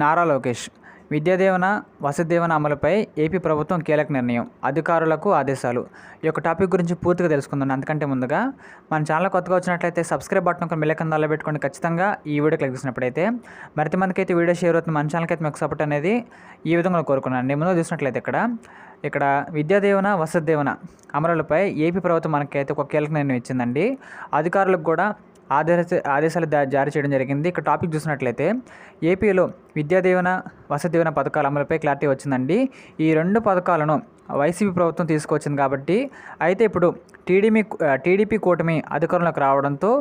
నారా లోకేష్ విద్యాదీవెన వసతి దీవెన అమలుపై ఏపీ ప్రభుత్వం కీలక నిర్ణయం, అధికారులకు ఆదేశాలు. ఈ యొక్క టాపిక్ గురించి పూర్తిగా తెలుసుకుందాం. అంతకంటే ముందుగా మన ఛానల్ కొత్తగా వచ్చినట్లయితే సబ్స్క్రైబ్ బటన్ ఒక బెల్ ఐకాన్ పెట్టుకోండి. ఖచ్చితంగా ఈ వీడియో క్లిక్ చేసినప్పుడైతే మరింత మందికి అయితే వీడియో షేర్ అవుతుంది. మన ఛానల్కి అయితే మీకు సపోర్ట్ అనేది ఈ విధంగా కోరుకున్నాను. నేను ముందు చూసినట్లయితే ఇక్కడ విద్యాదీవెన వసతి దీవెన అమలుపై ఏపీ ప్రభుత్వం మనకైతే ఒక కీలక నిర్ణయం ఇచ్చిందండి. అధికారులకు కూడా ఆదేశాలు జారీ చేయడం జరిగింది. ఇక్కడ టాపిక్ చూసినట్లయితే ఏపీలో విద్యాదీవెన వసతి దీవెన పథకాల అమలుపై క్లారిటీ వచ్చిందండి. ఈ రెండు పథకాలను వైసీపీ ప్రభుత్వం తీసుకొచ్చింది కాబట్టి అయితే ఇప్పుడు టీడీపీ కూటమి అధికారంలోకి రావడంతో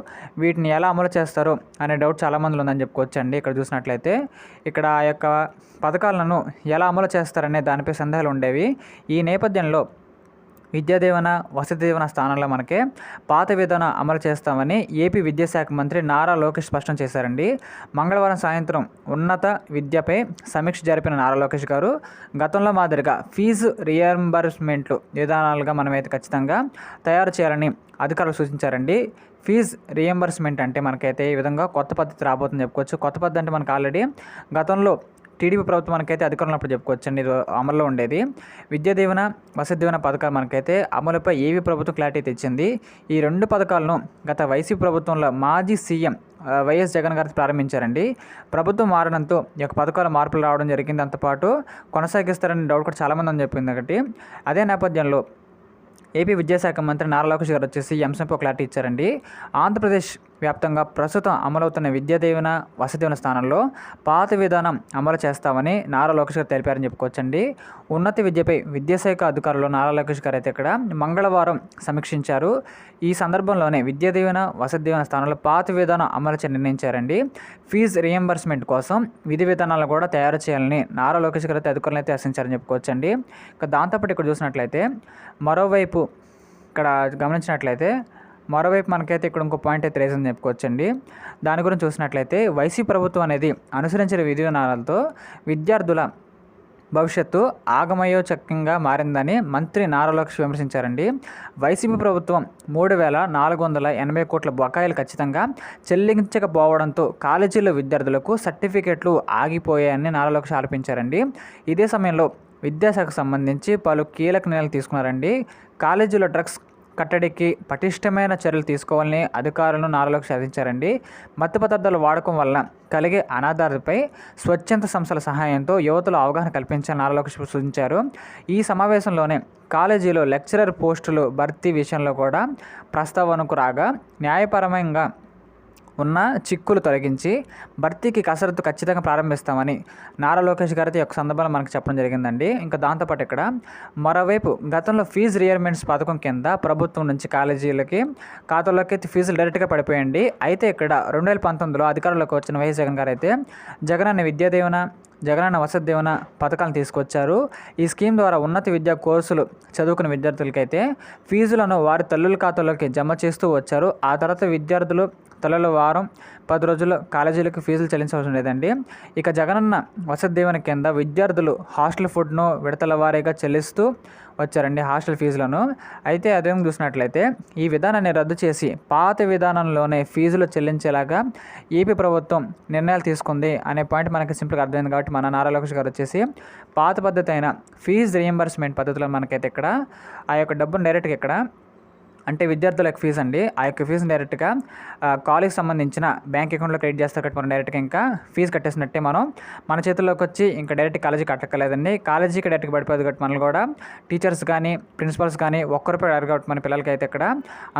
వీటిని ఎలా అమలు చేస్తారో అనే డౌట్ చాలామందిలో ఉందని చెప్పుకోవచ్చండి. ఇక్కడ చూసినట్లయితే ఇక్కడ ఆ యొక్క పథకాలను ఎలా అమలు చేస్తారనే దానిపై సందేహాలు ఉండేవి. ఈ నేపథ్యంలో విద్యాదీవెన వసతి దీవెన స్థానంలో మనకే పాత విధానం అమలు చేస్తామని ఏపీ విద్యాశాఖ మంత్రి నారా లోకేష్ స్పష్టం చేశారండి. మంగళవారం సాయంత్రం ఉన్నత విద్యపై సమీక్ష జరిపిన నారా లోకేష్ గారు గతంలో మాదిరిగా ఫీజు రియంబర్స్మెంట్లు విధానాలుగా మనమైతే ఖచ్చితంగా తయారు చేయాలని అధికారులు సూచించారండి. ఫీజు రియంబర్స్మెంట్ అంటే మనకైతే ఈ విధంగా కొత్త పద్ధతి రాబోతుందని చెప్పుకోవచ్చు. కొత్త పద్ధతి అంటే మనకు ఆల్రెడీ గతంలో టీడీపీ ప్రభుత్వం మనకైతే అధికారంలో అప్పుడు చెప్పుకోవచ్చండి, ఇది అమల్లో ఉండేది. విద్యాదీవెన వసతి దీవెన పథకాలు మనకైతే అమలుపై ఏపీ ప్రభుత్వం క్లారిటీ తెచ్చింది. ఈ రెండు పథకాలను గత వైసీపీ ప్రభుత్వంలో మాజీ సీఎం వైఎస్ జగన్ గారు ప్రారంభించారండి. ప్రభుత్వం మారడంతో ఈ యొక్క పథకాల మార్పులు రావడం జరిగింది. అంతపాటు కొనసాగిస్తారనే డౌట్ కూడా చాలామంది అని చెప్పింది. ఒకటి అదే నేపథ్యంలో ఏపీ విద్యాశాఖ మంత్రి నారా లోకేష్ గారు వచ్చేసి ఈ అంశంపై క్లారిటీ ఇచ్చారండి. ఆంధ్రప్రదేశ్ వ్యాప్తంగా ప్రస్తుతం అమలవుతున్న విద్యాదీవెన వసతి దీవెన స్థానంలో పాత విధానం అమలు చేస్తామని నారా లోకేష్ గారు తెలిపారని చెప్పుకోవచ్చండి. ఉన్నత విద్యపై విద్యాశాఖ అధికారులు నారా లోకేష్ గారు అయితే ఇక్కడ మంగళవారం సమీక్షించారు. ఈ సందర్భంలోనే విద్యాదీవెన వసతి దీవెన స్థానంలో పాత విధానం అమలు నిర్ణయించారండి. ఫీజు రియంబర్స్మెంట్ కోసం విధి విధానాలను కూడా తయారు చేయాలని నారా లోకేష్ గారు అయితే అధికారులు అయితే ఆశించారని చెప్పుకోవచ్చండి. ఇక దాంతోపాటు ఇక్కడ చూసినట్లయితే మరోవైపు ఇక్కడ గమనించినట్లయితే మనకైతే ఇక్కడ ఇంకో పాయింట్ అయితే రేజ్ అని చెప్పుకోవచ్చండి. దాని గురించి చూసినట్లయితే వైసీపీ ప్రభుత్వం అనేది అనుసరించిన విధి విధానాలతో విద్యార్థుల భవిష్యత్తు ఆగమయోచకంగా మారిందని మంత్రి నారా లోకేష్ విమర్శించారండి. వైసీపీ ప్రభుత్వం 3,480 కోట్ల బకాయిలు ఖచ్చితంగా చెల్లించకపోవడంతో కాలేజీల్లో విద్యార్థులకు సర్టిఫికెట్లు ఆగిపోయాయని నారా లోకేష్ ఆరోపించారండి. ఇదే సమయంలో విద్యాశాఖకు సంబంధించి పలు కీలక నిర్ణయాలు తీసుకున్నారండి. కాలేజీలో డ్రగ్స్ కట్టడికి పటిష్టమైన చర్యలు తీసుకోవాలని అధికారులను నారా లోకేష్ సాధించారండి. మత్తు పదార్థాల వాడకం వల్ల కలిగే అనాథాలపై స్వచ్ఛంద సంస్థల సహాయంతో యువతలో అవగాహన కల్పించాలని నారా లోకేష్ సూచించారు. ఈ సమావేశంలోనే కాలేజీలో లెక్చరర్ పోస్టులు భర్తీ విషయంలో కూడా ప్రస్తావనకు రాగా న్యాయపరంగా ఉన్న చిక్కులు తొలగించి భర్తీకి కసరత్తు ఖచ్చితంగా ప్రారంభిస్తామని నారా లోకేష్ గారితో ఒక సందర్భంలో మనకు చెప్పడం జరిగిందండి. ఇంకా దాంతోపాటు ఇక్కడ మరోవైపు గతంలో ఫీజు రియంబర్స్మెంట్ పథకం కింద ప్రభుత్వం నుంచి కాలేజీలకి ఖాతాల్లోకి అయితే ఫీజులు డైరెక్ట్గా పడిపోయండి. అయితే ఇక్కడ 2019లో అధికారంలోకి వచ్చిన వైఎస్ జగన్ గారు అయితే జగనన్న విద్యాదీవెన జగనన్న వసతి దీవెన పథకాలను తీసుకొచ్చారు. ఈ స్కీమ్ ద్వారా ఉన్నత విద్యా కోర్సులు చదువుకున్న విద్యార్థులకైతే ఫీజులను వారి తల్లుల ఖాతాలోకి జమ చేస్తూ వచ్చారు. ఆ తర్వాత విద్యార్థులు తల్లుల వారం 10 రోజుల్లో కాలేజీలకు ఫీజులు చెల్లించవలసి ఉండేదండి. ఇక జగనన్న వసతి దీవెన కింద విద్యార్థులు హాస్టల్ ఫుడ్ను విడతల వారీగా చెల్లిస్తూ వచ్చారండి, హాస్టల్ ఫీజులను. అయితే అదేం చూసినట్లయితే ఈ విధానాన్ని రద్దు చేసి పాత విధానంలోనే ఫీజులు చెల్లించేలాగా ఏపీ ప్రభుత్వం నిర్ణయాలు తీసుకుంది అనే పాయింట్ మనకి సింపుల్గా అర్థమైంది. కాబట్టి మన నారా లోకేష్ గారు వచ్చేసి పాత పద్ధతి అయిన ఫీజు రియంబర్స్మెంట్ పద్ధతిలో మనకైతే ఇక్కడ ఆ యొక్క డబ్బును డైరెక్ట్గా ఇక్కడ అంటే విద్యార్థుల యొక్క ఫీజు అండి, ఆ యొక్క ఫీజుని డైరెక్ట్గా కాలేజ్కి సంబంధించిన బ్యాంక్ అకౌంట్లో క్రెడిట్ చేస్తారు కాబట్టి మనం డైరెక్ట్గా ఇంకా ఫీజు కట్టేసినట్టే మన చేతుల్లోకి వచ్చి ఇంకా డైరెక్ట్ కాలేజీ కట్టక్కర్లేదండి. కాలేజీకి డైరెక్ట్గా పడిపోదు కాబట్టి మనల్ని కూడా టీచర్స్ కానీ ప్రిన్సిపల్స్ కానీ ఒక్కరిపై అడగారు కాబట్టి మన పిల్లలకి అయితే ఇక్కడ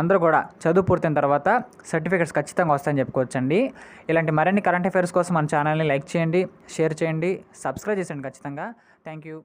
అందరూ కూడా చదువు పూర్తయిన తర్వాత సర్టిఫికేట్స్ ఖచ్చితంగా వస్తాయని చెప్పుకోవచ్చండి. ఇలాంటి మరిన్ని కరెంట్ అఫైర్స్ కోసం మన ఛానల్ని లైక్ చేయండి, షేర్ చేయండి, సబ్స్క్రైబ్ చేయండి ఖచ్చితంగా. Thank you.